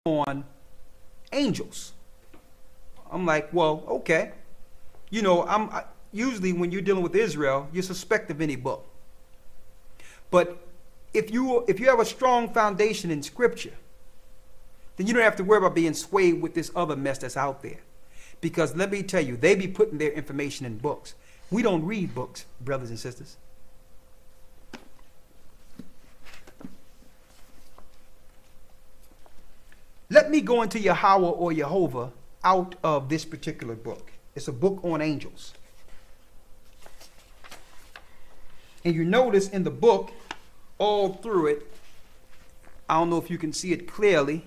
on angels. I'm like, well, okay. You know, usually when you're dealing with Israel, you're suspect of any book. But if you have a strong foundation in Scripture, then you don't have to worry about being swayed with this other mess that's out there. Because let me tell you, they be putting their information in books. We don't read books, brothers and sisters. Let me go into Yahweh or Jehovah out of this particular book. It's a book on angels. And you notice in the book, all through it, I don't know if you can see it clearly,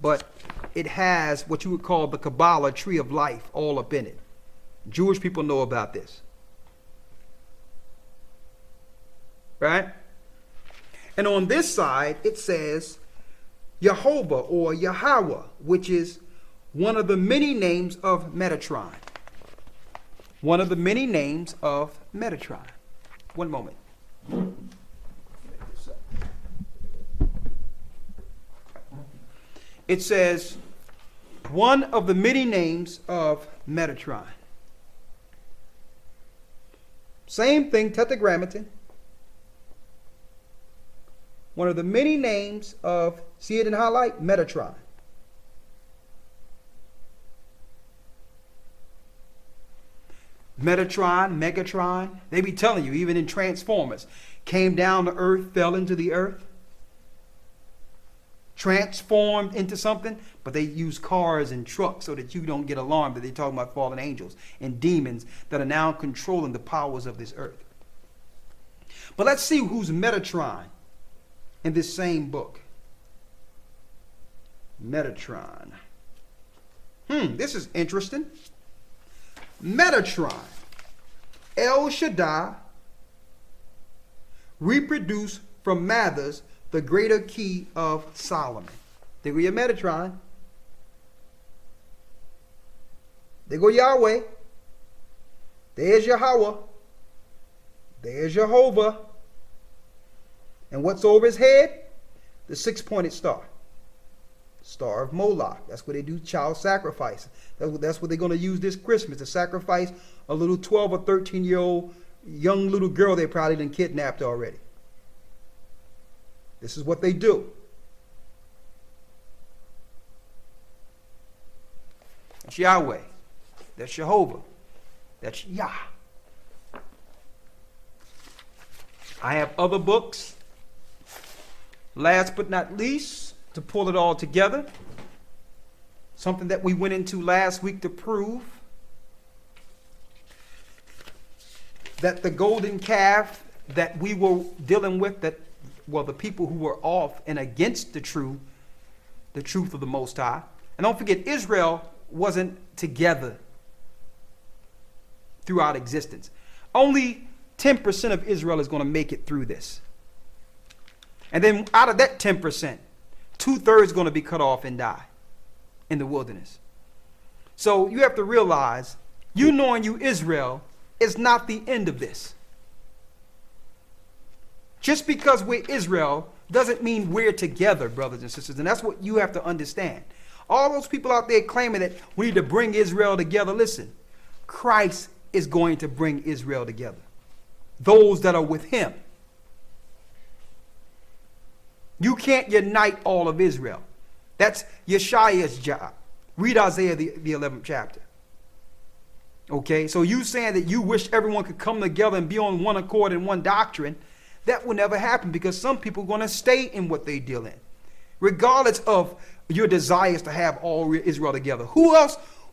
but it has what you would call the Kabbalah tree of life all up in it. Jewish people know about this. Right? And on this side, it says Jehovah or Yahweh, which is one of the many names of Metatron. One of the many names of Metatron. One moment. It says one of the many names of Metatron. Same thing, tetragrammaton. One of the many names of, see it in highlight, Metatron. Metatron, Megatron, they be telling you, even in Transformers, came down to earth, fell into the earth, transformed into something, but they use cars and trucks so that you don't get alarmed that they're talking about fallen angels and demons that are now controlling the powers of this earth. But let's see who's Metatron in this same book. Metatron. This is interesting. Metatron. El Shaddai reproduced from Mathers, the greater key of Solomon. There go your Metatron. There go Yahweh. There's Yahweh. There's Jehovah. And what's over his head? The six-pointed star. Star of Moloch. That's where they do child sacrifice. That's what they're going to use this Christmas, to sacrifice a little 12 or 13-year-old young little girl they probably done kidnapped already. This is what they do. That's Yahweh. That's Jehovah. That's Yah. I have other books. Last but not least, to pull it all together, something that we went into last week to prove that the golden calf that we were dealing with, that, well, the people who were off and against the truth of the Most High. And don't forget, Israel wasn't together throughout existence. Only 10% of Israel is going to make it through this. And then out of that 10%, 2/3 going to be cut off and die in the wilderness. So you have to realize, you knowing you Israel is not the end of this. Just because we're Israel doesn't mean we're together, brothers and sisters. And that's what you have to understand. All those people out there claiming that we need to bring Israel together, listen, Christ is going to bring Israel together. Those that are with him. You can't unite all of Israel. That's Yeshaya's job. Read Isaiah the 11th chapter. Okay, so you saying that you wish everyone could come together and be on one accord and one doctrine, that will never happen, because some people are going to stay in what they deal in, regardless of your desires to have all Israel together. Who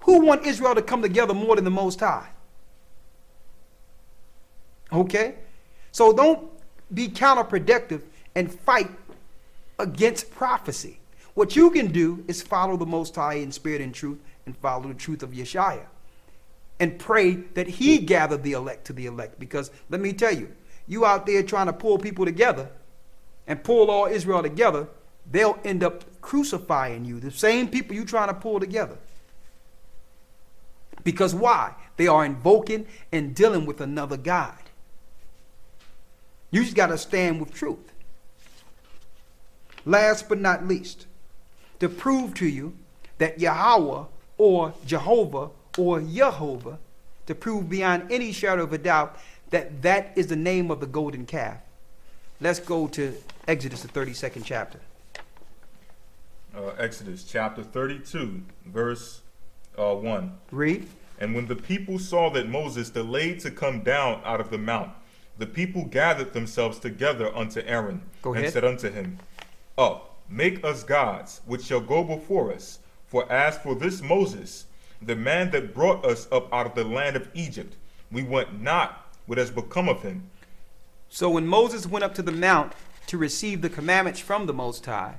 want Israel to come together more than the Most High? Okay, so don't be counterproductive and fight against prophecy. What you can do is follow the Most High in spirit and truth, and follow the truth of Yeshaya, and pray that he gather the elect to the elect. Because let me tell you, you out there trying to pull people together and pull all Israel together, they'll end up crucifying you, the same people you trying to pull together. Because why? They are invoking and dealing with another God. You just got to stand with truth. Last but not least, to prove to you that Yahweh or Jehovah or Yehovah, to prove beyond any shadow of a doubt that that is the name of the golden calf. Let's go to Exodus, the 32nd chapter. Exodus chapter 32, verse 1. Read. And when the people saw that Moses delayed to come down out of the mount, the people gathered themselves together unto Aaron, and said unto him, Up, make us gods, which shall go before us. For as for this Moses, the man that brought us up out of the land of Egypt, we went not what has become of him. So when Moses went up to the mount to receive the commandments from the Most High,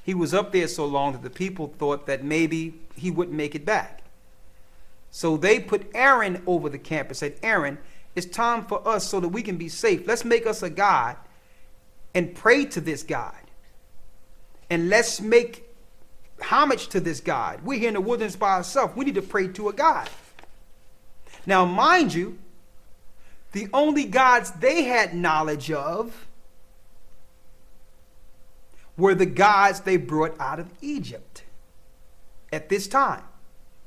he was up there so long that the people thought that maybe he wouldn't make it back. So they put Aaron over the camp and said, Aaron, it's time for us so that we can be safe. Let's make us a god and pray to this God. And let's make homage to this God. We're here in the wilderness by ourselves. We need to pray to a God. Now, mind you, the only gods they had knowledge of were the gods they brought out of Egypt at this time.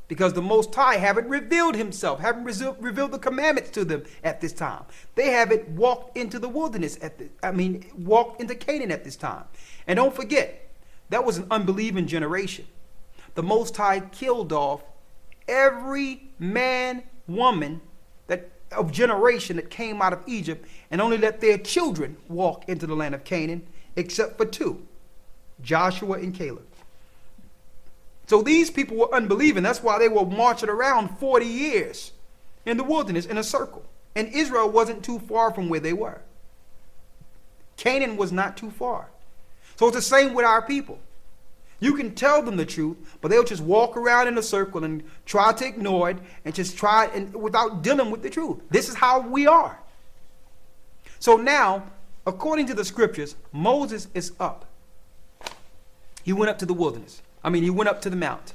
Because the Most High haven't revealed himself, haven't revealed the commandments to them at this time. They haven't walked into the wilderness, walked into Canaan at this time. And don't forget, that was an unbelieving generation. The Most High killed off every man, woman of generation that came out of Egypt, and only let their children walk into the land of Canaan, except for two, Joshua and Caleb. So these people were unbelieving. That's why they were marching around 40 years in the wilderness in a circle. And Israel wasn't too far from where they were. Canaan was not too far. So it's the same with our people. You can tell them the truth, but they'll just walk around in a circle and try to ignore it and just try and without dealing with the truth. This is how we are. So now, according to the scriptures, Moses is up. He went up to the wilderness. He went up to the mount.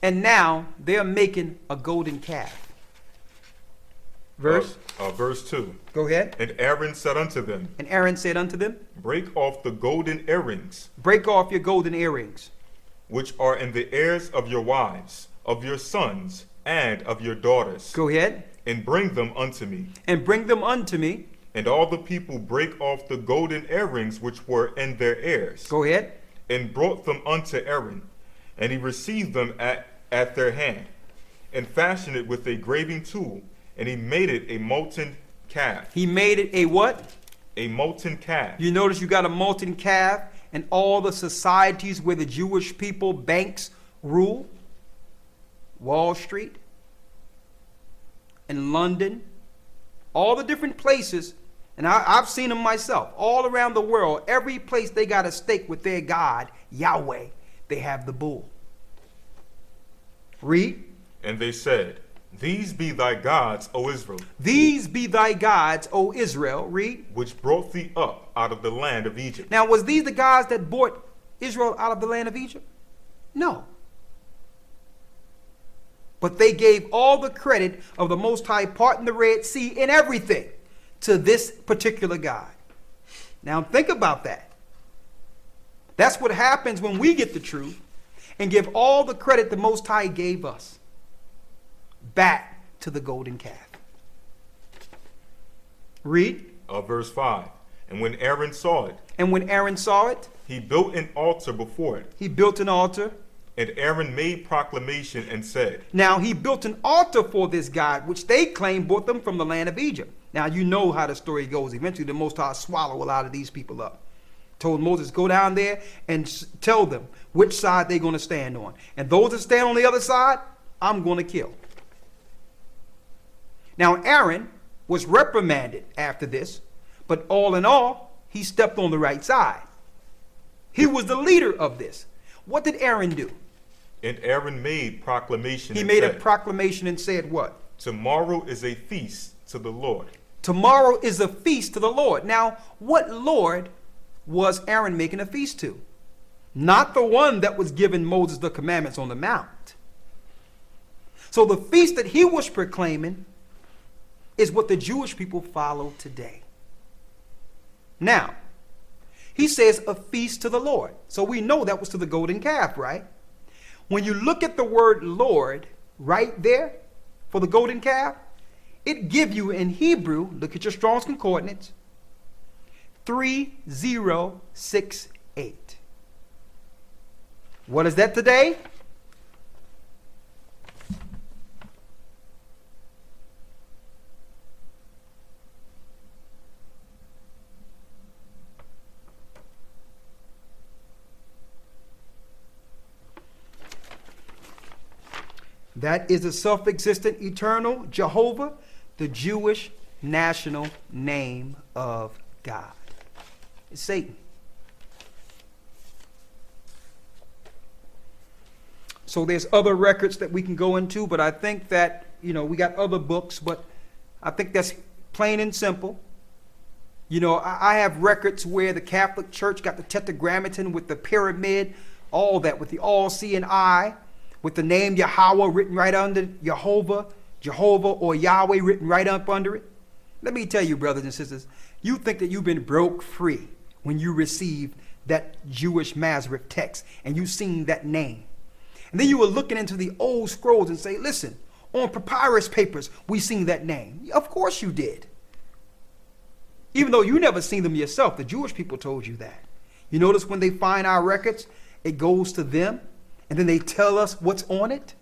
And now they're making a golden calf. Verse 2. Go ahead. And Aaron said unto them. And Aaron said unto them. Break off the golden earrings. Break off your golden earrings. Which are in the ears of your wives, of your sons, and of your daughters. Go ahead. And bring them unto me. And bring them unto me. And all the people brake off the golden earrings which were in their ears. Go ahead. And brought them unto Aaron. And he received them at their hand, and fashioned it with a graving tool, and he made it a molten calf. He made it a what? A molten calf. You notice you got a molten calf in all the societies where the Jewish people, banks rule. Wall Street, in London, all the different places, and I've seen them myself, all around the world. Every place they got a stake with their God, Yahweh, they have the bull. Read. And they said, These be thy gods, O Israel. These be thy gods, O Israel. Read. Which brought thee up out of the land of Egypt. Now, was these the gods that brought Israel out of the land of Egypt? No. But they gave all the credit of the Most High parting the Red Sea and everything to this particular God. Now, think about that. That's what happens when we get the truth and give all the credit the Most High gave us back to the golden calf. Read. Verse 5. And when Aaron saw it. And when Aaron saw it. He built an altar before it. He built an altar. And Aaron made proclamation and said. Now he built an altar for this God, which they claim brought them from the land of Egypt. Now you know how the story goes. Eventually the Most High swallowed a lot of these people up. Told Moses, go down there and tell them which side they're going to stand on. And those that stand on the other side, I'm going to kill. Now Aaron was reprimanded after this, but all in all, he stepped on the right side. He was the leader of this. What did Aaron do? And Aaron made proclamation. He made a proclamation and said what? Tomorrow is a feast to the Lord. Tomorrow is a feast to the Lord. Now, what Lord was Aaron making a feast to? Not the one that was giving Moses the commandments on the mount. So the feast that he was proclaiming is what the Jewish people follow today. Now, He says a feast to the Lord. So we know that was to the golden calf, right? When you look at the word Lord right there for the golden calf, it gives you in Hebrew, look at your Strong's Concordance, 3068. What is that today? That is the self-existent, eternal Jehovah, the Jewish national name of God. It's Satan. So there's other records that we can go into, but I think that, we got other books, but I think that's plain and simple. I have records where the Catholic Church got the Tetragrammaton with the pyramid, all that, with the all-seeing eye, with the name Yahweh written right under Jehovah, or Yahweh written right up under it. Let me tell you, brothers and sisters, you think that you've been broke free when you received that Jewish Masoretic text and you seen that name. And then you were looking into the old scrolls and say, listen, on papyrus papers, we seen that name. Of course you did. Even though you never seen them yourself, the Jewish people told you that. You notice when they find our records, it goes to them. And then they tell us what's on it.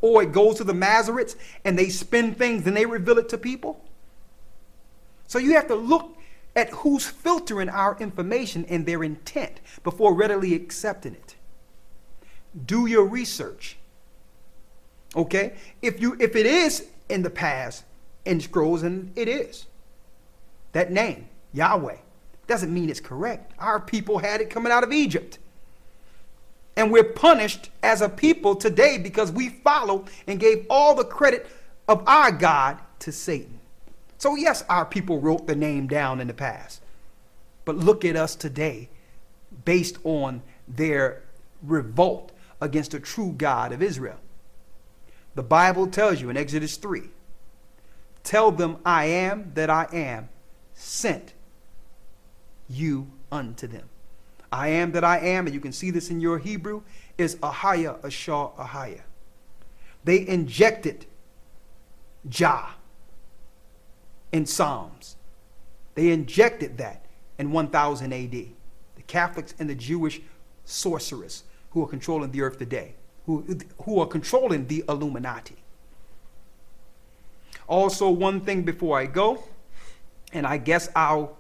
Or it goes to the Masoretes and they spin things and they reveal it to people. So you have to look at who's filtering our information and their intent before readily accepting it. Do your research. Okay? If it is in the past in scrolls, and it is, that name, Yahweh, doesn't mean it's correct. Our people had it coming out of Egypt. And we're punished as a people today because we followed and gave all the credit of our God to Satan. So yes, our people wrote the name down in the past. But look at us today based on their revolt against the true God of Israel. The Bible tells you in Exodus 3, tell them I am that I am sent you unto them. I am that I am, and you can see this in your Hebrew, is Ahaya, Ashar, Ahaya. They injected Jah in Psalms. They injected that in 1000 AD. The Catholics and the Jewish sorcerers who are controlling the earth today, who are controlling the Illuminati. Also, one thing before I go, and I guess I'll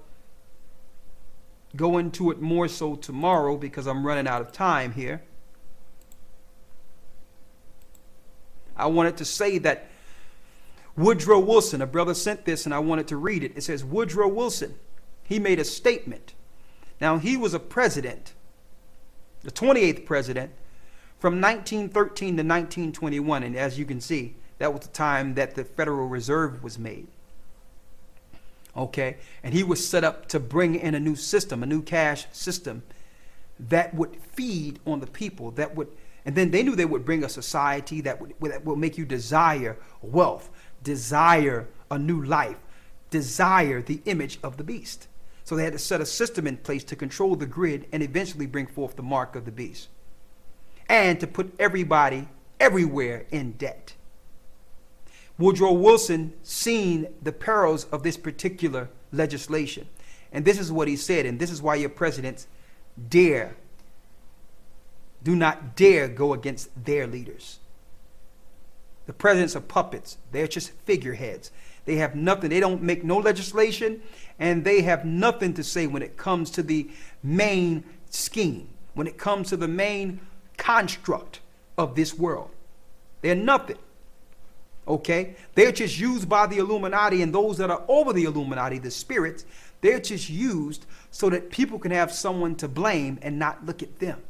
go into it more so tomorrow because I'm running out of time here. I wanted to say that Woodrow Wilson, a brother sent this and I wanted to read it. It says, Woodrow Wilson, he made a statement. Now, he was a president, the 28th president, from 1913 to 1921. And as you can see, that was the time that the Federal Reserve was made. Okay, and he was set up to bring in a new system, a new cash system that would feed on the people, and then they knew they would bring a society that will make you desire wealth, desire a new life, desire the image of the beast. So they had to set a system in place to control the grid and eventually bring forth the mark of the beast, and to put everybody everywhere in debt. Woodrow Wilson seen the perils of this particular legislation. And this is what he said, and this is why your presidents do not dare go against their leaders. The presidents are puppets. They're just figureheads. They have nothing. They don't make no legislation, and they have nothing to say when it comes to the main scheme, when it comes to the main construct of this world. They're nothing. Okay, they're just used by the Illuminati, and those that are over the Illuminati, the spirits, they're just used so that people can have someone to blame and not look at them.